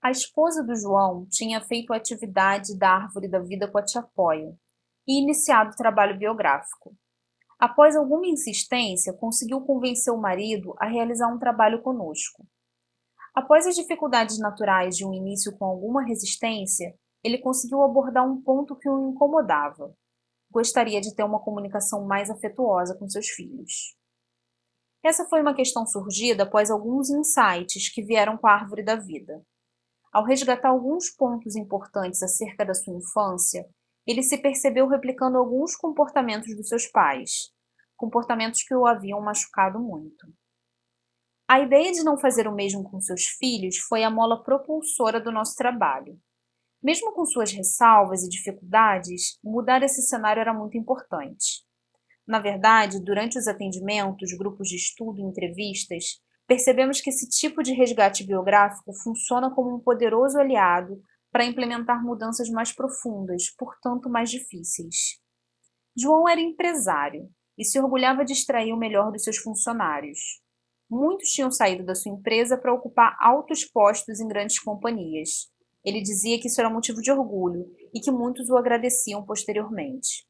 A esposa do João tinha feito a atividade da Árvore da Vida com a tia Poia e iniciado o trabalho biográfico. Após alguma insistência, conseguiu convencer o marido a realizar um trabalho conosco. Após as dificuldades naturais de um início com alguma resistência, ele conseguiu abordar um ponto que o incomodava. Gostaria de ter uma comunicação mais afetuosa com seus filhos. Essa foi uma questão surgida após alguns insights que vieram com a Árvore da Vida. Ao resgatar alguns pontos importantes acerca da sua infância, ele se percebeu replicando alguns comportamentos dos seus pais, comportamentos que o haviam machucado muito. A ideia de não fazer o mesmo com seus filhos foi a mola propulsora do nosso trabalho. Mesmo com suas ressalvas e dificuldades, mudar esse cenário era muito importante. Na verdade, durante os atendimentos, grupos de estudo e entrevistas, percebemos que esse tipo de resgate biográfico funciona como um poderoso aliado para implementar mudanças mais profundas, portanto mais difíceis. João era empresário e se orgulhava de extrair o melhor dos seus funcionários. Muitos tinham saído da sua empresa para ocupar altos postos em grandes companhias. Ele dizia que isso era motivo de orgulho e que muitos o agradeciam posteriormente.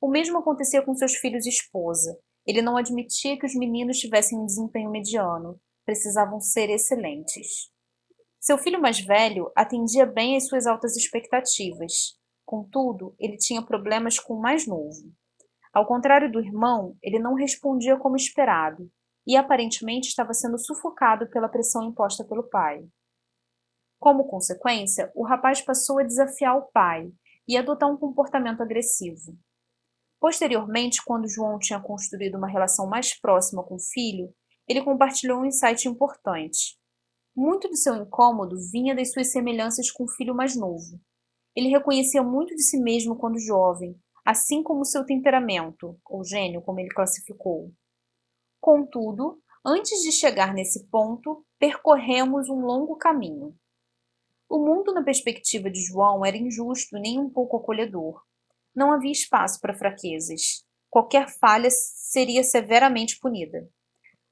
O mesmo acontecia com seus filhos e esposa. Ele não admitia que os meninos tivessem um desempenho mediano, precisavam ser excelentes. Seu filho mais velho atendia bem às suas altas expectativas. Contudo, ele tinha problemas com o mais novo. Ao contrário do irmão, ele não respondia como esperado e aparentemente estava sendo sufocado pela pressão imposta pelo pai. Como consequência, o rapaz passou a desafiar o pai e adotar um comportamento agressivo. Posteriormente, quando João tinha construído uma relação mais próxima com o filho, ele compartilhou um insight importante. Muito do seu incômodo vinha das suas semelhanças com o filho mais novo. Ele reconhecia muito de si mesmo quando jovem, assim como seu temperamento, ou gênio, como ele classificou. Contudo, antes de chegar nesse ponto, percorremos um longo caminho. O mundo na perspectiva de João era injusto e nem um pouco acolhedor. Não havia espaço para fraquezas. Qualquer falha seria severamente punida.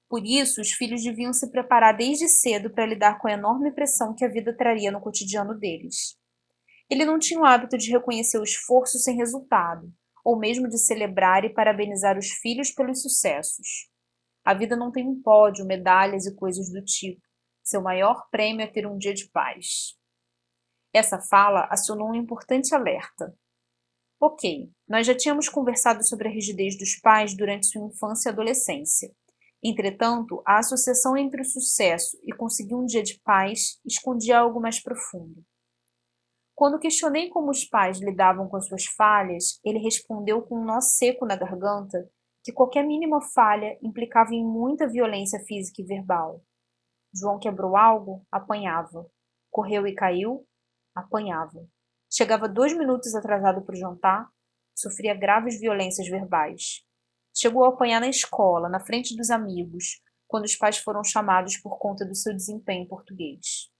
Por isso, os filhos deviam se preparar desde cedo para lidar com a enorme pressão que a vida traria no cotidiano deles. Ele não tinha o hábito de reconhecer o esforço sem resultado, ou mesmo de celebrar e parabenizar os filhos pelos sucessos. A vida não tem um pódio, medalhas e coisas do tipo. Seu maior prêmio é ter um dia de paz. Essa fala acionou um importante alerta. Ok, nós já tínhamos conversado sobre a rigidez dos pais durante sua infância e adolescência. Entretanto, a associação entre o sucesso e conseguir um dia de paz escondia algo mais profundo. Quando questionei como os pais lidavam com as suas falhas, ele respondeu com um nó seco na garganta que qualquer mínima falha implicava em muita violência física e verbal. João quebrou algo, apanhava. Correu e caiu, apanhava. Chegava 2 minutos atrasado para o jantar, sofria graves violências verbais. Chegou a apanhar na escola, na frente dos amigos, quando os pais foram chamados por conta do seu desempenho em português.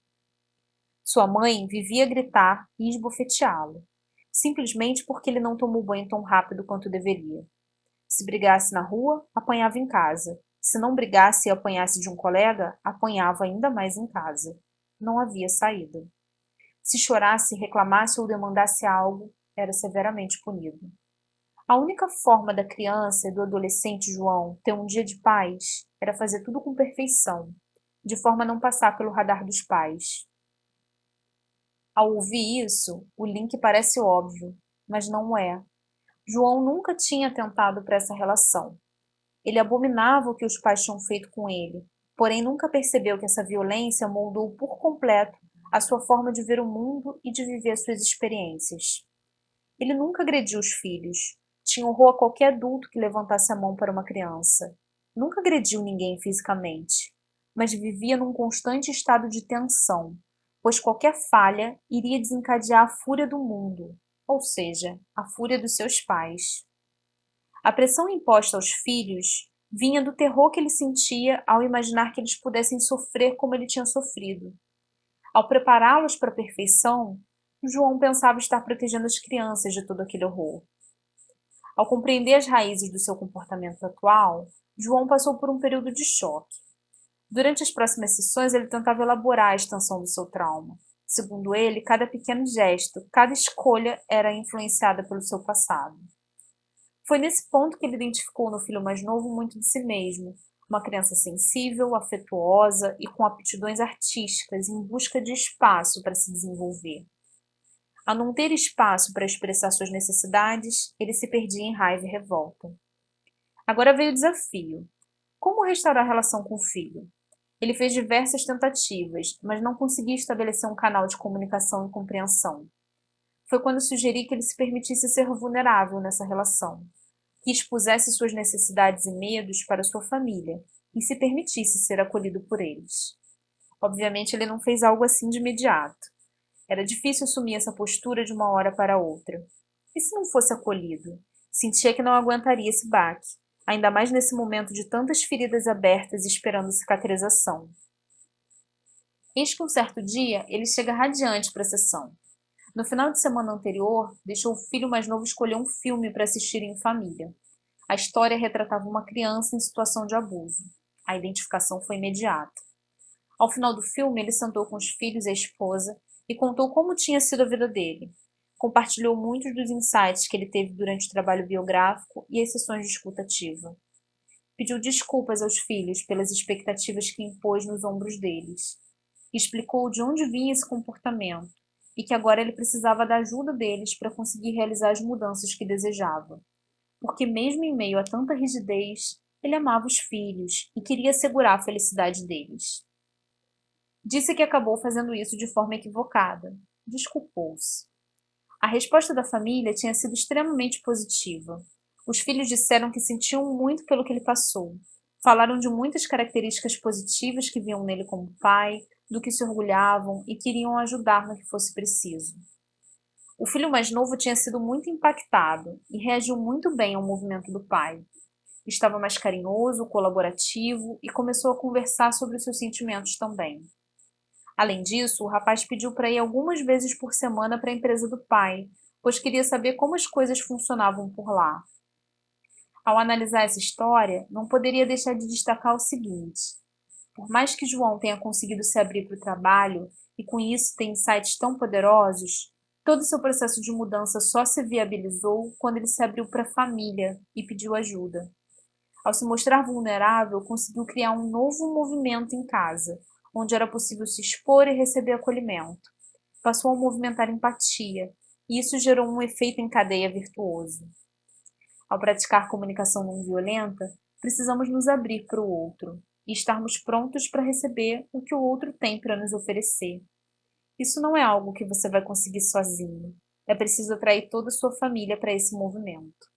Sua mãe vivia a gritar e esbofeteá-lo, simplesmente porque ele não tomou banho tão rápido quanto deveria. Se brigasse na rua, apanhava em casa. Se não brigasse e apanhasse de um colega, apanhava ainda mais em casa. Não havia saída. Se chorasse, reclamasse ou demandasse algo, era severamente punido. A única forma da criança e do adolescente João ter um dia de paz era fazer tudo com perfeição, de forma a não passar pelo radar dos pais. Ao ouvir isso, o link parece óbvio, mas não é. João nunca tinha atentado para essa relação. Ele abominava o que os pais tinham feito com ele, porém nunca percebeu que essa violência moldou por completo a sua forma de ver o mundo e de viver as suas experiências. Ele nunca agrediu os filhos, tinha horror a qualquer adulto que levantasse a mão para uma criança. Nunca agrediu ninguém fisicamente, mas vivia num constante estado de tensão, pois qualquer falha iria desencadear a fúria do mundo, ou seja, a fúria dos seus pais. A pressão imposta aos filhos vinha do terror que ele sentia ao imaginar que eles pudessem sofrer como ele tinha sofrido. Ao prepará-los para a perfeição, João pensava estar protegendo as crianças de todo aquele horror. Ao compreender as raízes do seu comportamento atual, João passou por um período de choque. Durante as próximas sessões, ele tentava elaborar a extensão do seu trauma. Segundo ele, cada pequeno gesto, cada escolha era influenciada pelo seu passado. Foi nesse ponto que ele identificou no filho mais novo muito de si mesmo, uma criança sensível, afetuosa e com aptidões artísticas em busca de espaço para se desenvolver. Ao não ter espaço para expressar suas necessidades, ele se perdia em raiva e revolta. Agora veio o desafio. Como restaurar a relação com o filho? Ele fez diversas tentativas, mas não conseguia estabelecer um canal de comunicação e compreensão. Foi quando sugeri que ele se permitisse ser vulnerável nessa relação, que expusesse suas necessidades e medos para sua família e se permitisse ser acolhido por eles. Obviamente, ele não fez algo assim de imediato. Era difícil assumir essa postura de uma hora para outra. E se não fosse acolhido? Sentia que não aguentaria esse baque, ainda mais nesse momento de tantas feridas abertas esperando cicatrização. Eis que um certo dia ele chega radiante para a sessão. No final de semana anterior, deixou o filho mais novo escolher um filme para assistir em família. A história retratava uma criança em situação de abuso. A identificação foi imediata. Ao final do filme, ele sentou com os filhos e a esposa e contou como tinha sido a vida dele. Compartilhou muitos dos insights que ele teve durante o trabalho biográfico e as sessões de escuta ativa. Pediu desculpas aos filhos pelas expectativas que impôs nos ombros deles. Explicou de onde vinha esse comportamento e que agora ele precisava da ajuda deles para conseguir realizar as mudanças que desejava. Porque mesmo em meio a tanta rigidez, ele amava os filhos e queria assegurar a felicidade deles. Disse que acabou fazendo isso de forma equivocada. Desculpou-se. A resposta da família tinha sido extremamente positiva. Os filhos disseram que sentiam muito pelo que ele passou. Falaram de muitas características positivas que viam nele como pai, do que se orgulhavam e queriam ajudar no que fosse preciso. O filho mais novo tinha sido muito impactado e reagiu muito bem ao movimento do pai. Estava mais carinhoso, colaborativo e começou a conversar sobre os seus sentimentos também. Além disso, o rapaz pediu para ir algumas vezes por semana para a empresa do pai, pois queria saber como as coisas funcionavam por lá. Ao analisar essa história, não poderia deixar de destacar o seguinte: por mais que João tenha conseguido se abrir para o trabalho e com isso ter insights tão poderosos, todo o seu processo de mudança só se viabilizou quando ele se abriu para a família e pediu ajuda. Ao se mostrar vulnerável, conseguiu criar um novo movimento em casa, onde era possível se expor e receber acolhimento. Passou a movimentar empatia, e isso gerou um efeito em cadeia virtuoso. Ao praticar comunicação não violenta, precisamos nos abrir para o outro e estarmos prontos para receber o que o outro tem para nos oferecer. Isso não é algo que você vai conseguir sozinho. É preciso atrair toda a sua família para esse movimento.